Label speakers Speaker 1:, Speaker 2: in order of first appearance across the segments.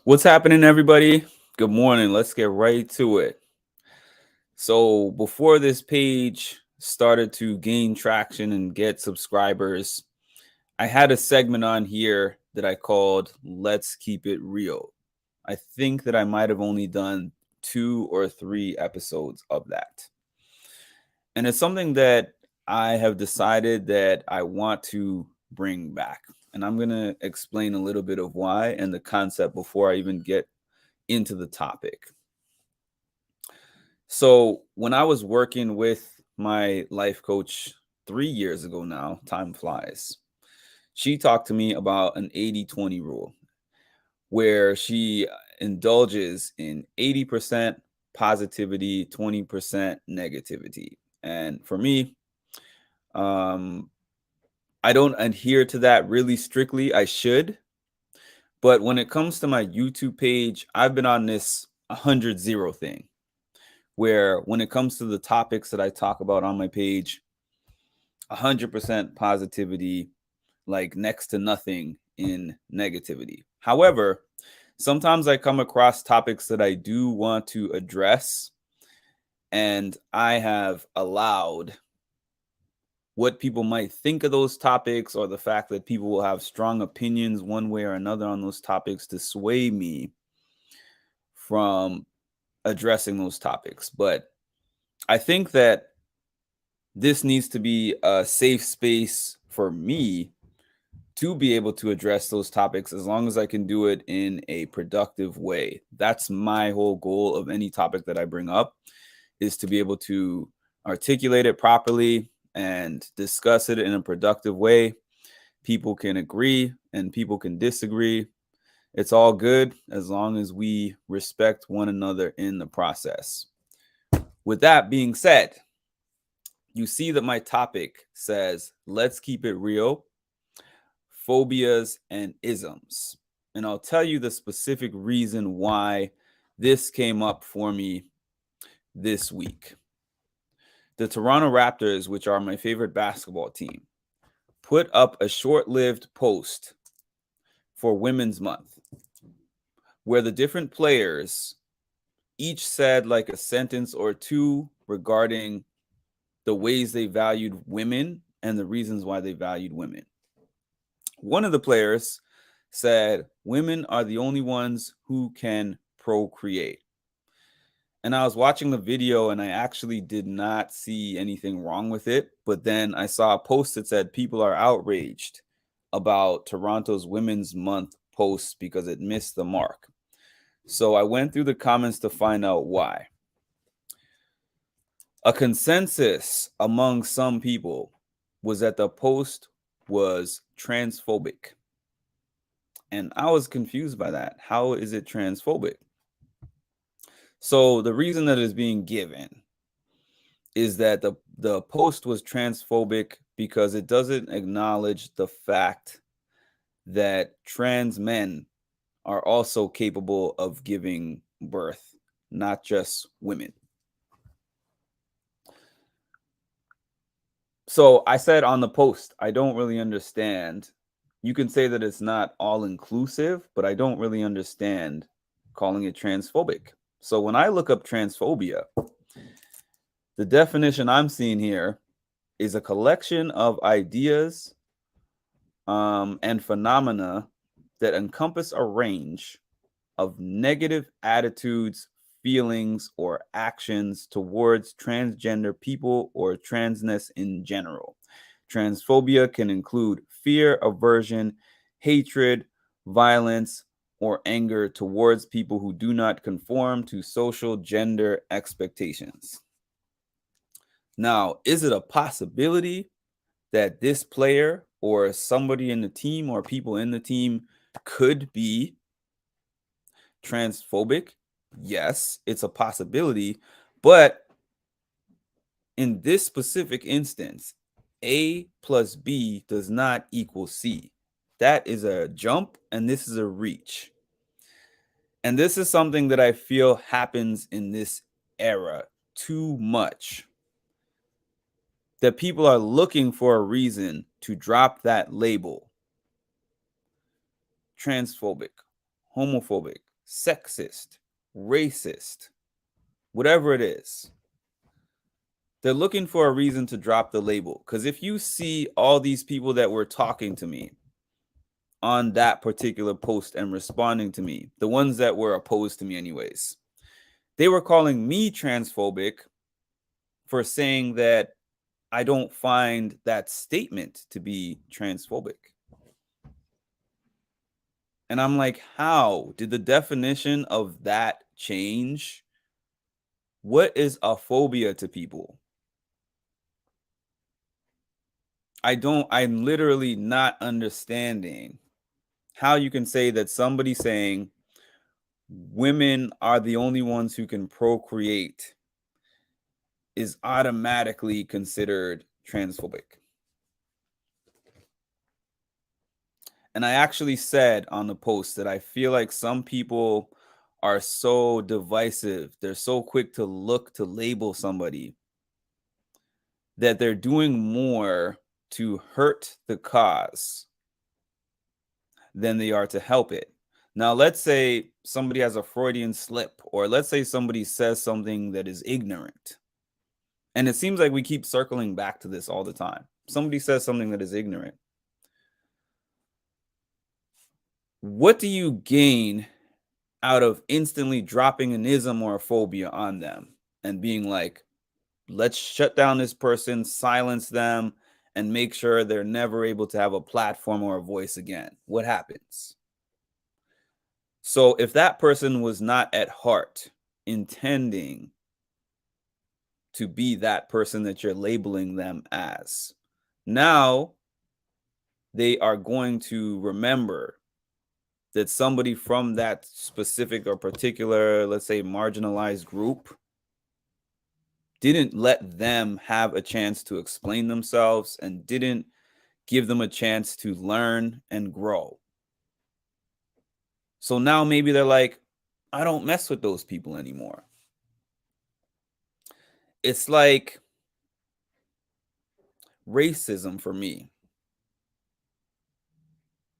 Speaker 1: What's happening, everybody? Good morning. Let's get right to it. So, before this page started to gain traction and get subscribers, I had a segment on here that I called Let's Keep It Real. I think that I might have only done 2 or 3 episodes of that. And it's something that I have decided that I want to bring back. And I'm going to explain a little bit of why and the concept before I even get into the topic. So, when I was working with my life coach 3 years ago now, time flies, she talked to me about an 80-20 rule where she indulges in 80% positivity, 20% negativity. And for me, um, I don't adhere to that really strictly. I should. But when it comes to my YouTube page, I've been on this 100-0 thing where when it comes to the topics that I talk about on my page, 100% positivity, like next to nothing in negativity. However, sometimes I come across topics that I do want to address, and I have allowed what people might think of those topics or the fact that people will have strong opinions one way or another on those topics to sway me from addressing those topics. But I think that this needs to be a safe space for me to be able to address those topics as long as I can do it in a productive way. That's my whole goal of any topic that I bring up, is to be able to articulate it properly and discuss it in a productive way. People can agree and people can disagree. It's all good as long as we respect one another in the process. With that being said, you see that my topic says, let's keep it real, phobias and isms. And I'll tell you the specific reason why this came up for me this week. The Toronto Raptors, which are my favorite basketball team, put up a short-lived post for Women's Month where the different players each said like a sentence or two regarding the ways they valued women and the reasons why they valued women. One of the players said, women are the only ones who can procreate. And I was watching the video and I actually did not see anything wrong with it. But then I saw a post that said people are outraged about Toronto's Women's Month post because it missed the mark. So I went through the comments to find out why. A consensus among some people was that the post was transphobic. And I was confused by that. How is it transphobic? So the reason that is being given is that the post was transphobic because it doesn't acknowledge the fact that trans men are also capable of giving birth, not just women. So I said on the post, I don't really understand. You can say that it's not all inclusive, but I don't really understand calling it transphobic. So when I look up transphobia, the definition I'm seeing here is a collection of ideas and phenomena that encompass a range of negative attitudes, feelings, or actions towards transgender people or transness in general. Transphobia can include fear, aversion, hatred, violence, or anger towards people who do not conform to social gender expectations. Now, is it a possibility that this player or somebody in the team or people in the team could be transphobic? Yes, it's a possibility. But in this specific instance, A plus B does not equal C. That is a jump and this is a reach. And this is something that I feel happens in this era too much. That people are looking for a reason to drop that label. Transphobic, homophobic, sexist, racist, whatever it is. They're looking for a reason to drop the label. Because if you see all these people that were talking to me on that particular post and responding to me, the ones that were opposed to me anyways, they were calling me transphobic for saying that I don't find that statement to be transphobic. And I'm like, how did the definition of that change? What is a phobia to people? I'm literally not understanding how you can say that somebody saying women are the only ones who can procreate is automatically considered transphobic. And I actually said on the post that I feel like some people are so divisive. They're so quick to look to label somebody that they're doing more to hurt the cause than they are to help it. Now, let's say somebody has a Freudian slip, or let's say somebody says something that is ignorant. And it seems like we keep circling back to this all the time. Somebody says something that is ignorant. What do you gain out of instantly dropping an ism or a phobia on them and being like, let's shut down this person, silence them, and make sure they're never able to have a platform or a voice again? What happens? So if that person was not at heart intending to be that person that you're labeling them as, now they are going to remember that somebody from that specific or particular, let's say, marginalized group didn't let them have a chance to explain themselves and didn't give them a chance to learn and grow. So now maybe they're like, I don't mess with those people anymore. It's like racism for me.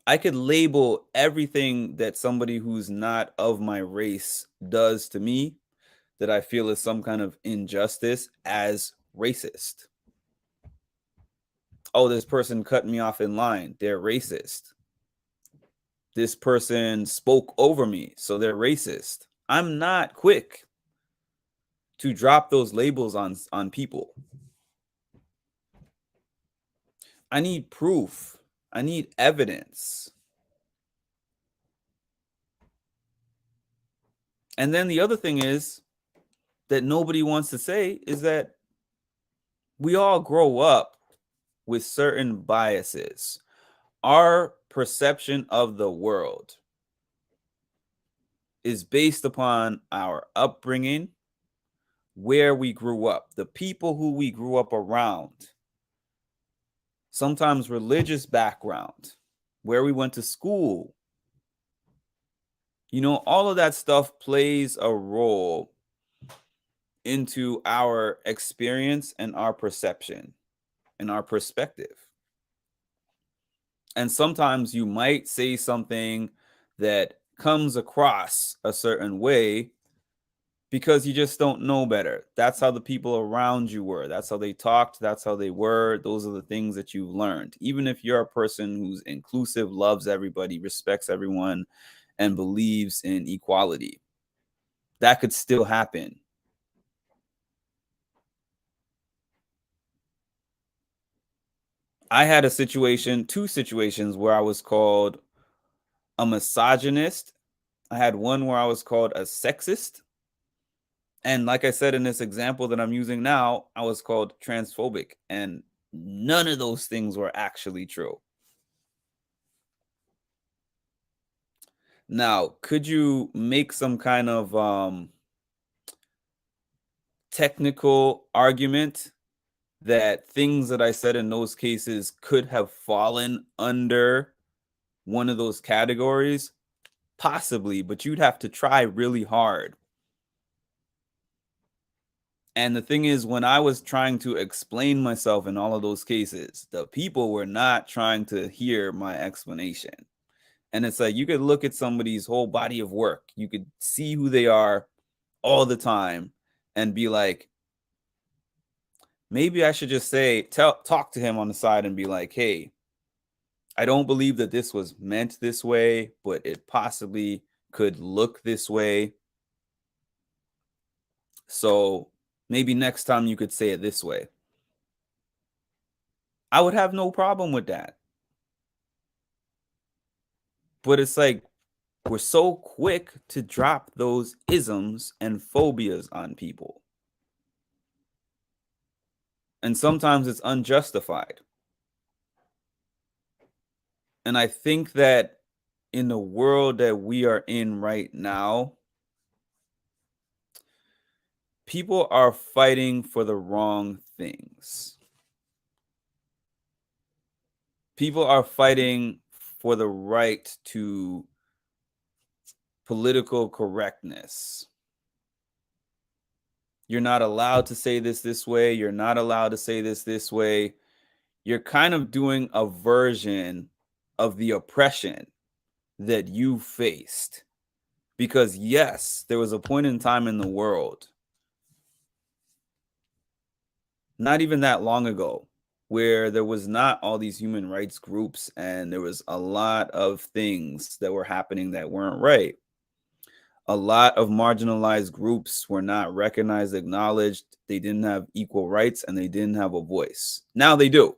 Speaker 1: I could label everything that somebody who's not of my race does to me that I feel is some kind of injustice as racist. Oh, this person cut me off in line. They're racist. This person spoke over me, so they're racist. I'm not quick to drop those labels on people. I need proof. I need evidence. And then the other thing is that nobody wants to say is that we all grow up with certain biases. Our perception of the world is based upon our upbringing, where we grew up, the people who we grew up around, sometimes religious background, where we went to school. You know, all of that stuff plays a role into our experience and our perception and our perspective. And sometimes you might say something that comes across a certain way because you just don't know better. That's how the people around you were. That's how they talked. That's how they were. Those are the things that you've learned. Even if you're a person who's inclusive, loves everybody, respects everyone, and believes in equality, that could still happen. I had two situations where I was called a misogynist. I had one where I was called a sexist. And like I said, in this example that I'm using now, I was called transphobic. And none of those things were actually true. Now, could you make some kind of technical argument that things that I said in those cases could have fallen under one of those categories? Possibly, but you'd have to try really hard. And the thing is, when I was trying to explain myself in all of those cases, the people were not trying to hear my explanation. And it's like you could look at somebody's whole body of work. You could see who they are all the time and be like, maybe I should just talk to him on the side and be like, hey, I don't believe that this was meant this way, but it possibly could look this way. So maybe next time you could say it this way. I would have no problem with that. But it's like we're so quick to drop those isms and phobias on people. And sometimes it's unjustified. And I think that in the world that we are in right now, people are fighting for the wrong things. People are fighting for the right to political correctness. You're not allowed to say this way. You're not allowed to say this way. You're kind of doing a version of the oppression that you faced. Because yes, there was a point in time in the world, not even that long ago, where there was not all these human rights groups and there was a lot of things that were happening that weren't right. A lot of marginalized groups were not recognized, acknowledged. They didn't have equal rights and they didn't have a voice. Now they do.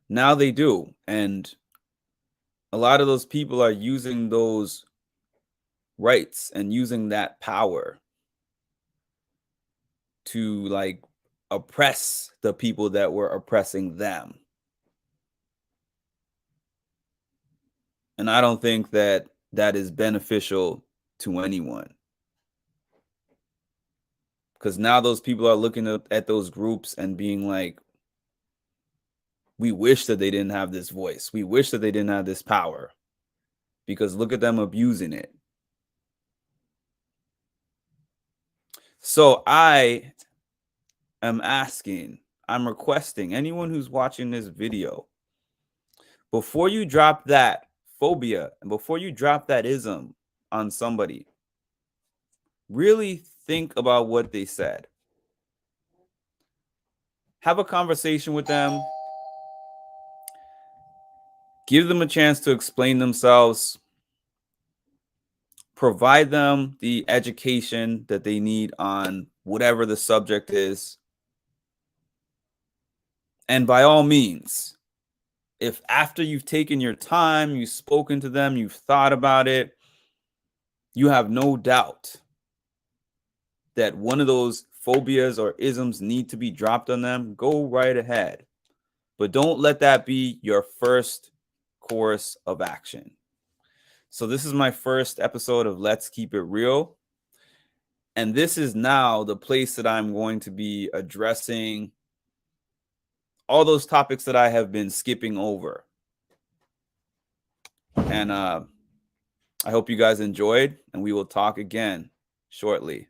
Speaker 1: Now they do. And a lot of those people are using those rights and using that power to like oppress the people that were oppressing them. And I don't think that that is beneficial to anyone. Because now those people are looking at those groups and being like, we wish that they didn't have this voice. We wish that they didn't have this power. Because look at them abusing it. So I am asking, I'm requesting anyone who's watching this video, before you drop that phobia and before you drop that ism on somebody, really think about what they said. Have a conversation with them. Give them a chance to explain themselves. Provide them the education that they need on whatever the subject is. And by all means, if after you've taken your time, you've spoken to them, you've thought about it, you have no doubt that one of those phobias or isms need to be dropped on them, go right ahead. But don't let that be your first course of action. So this is my first episode of Let's Keep It Real. And this is now the place that I'm going to be addressing all those topics that I have been skipping over. And I hope you guys enjoyed, and we will talk again shortly.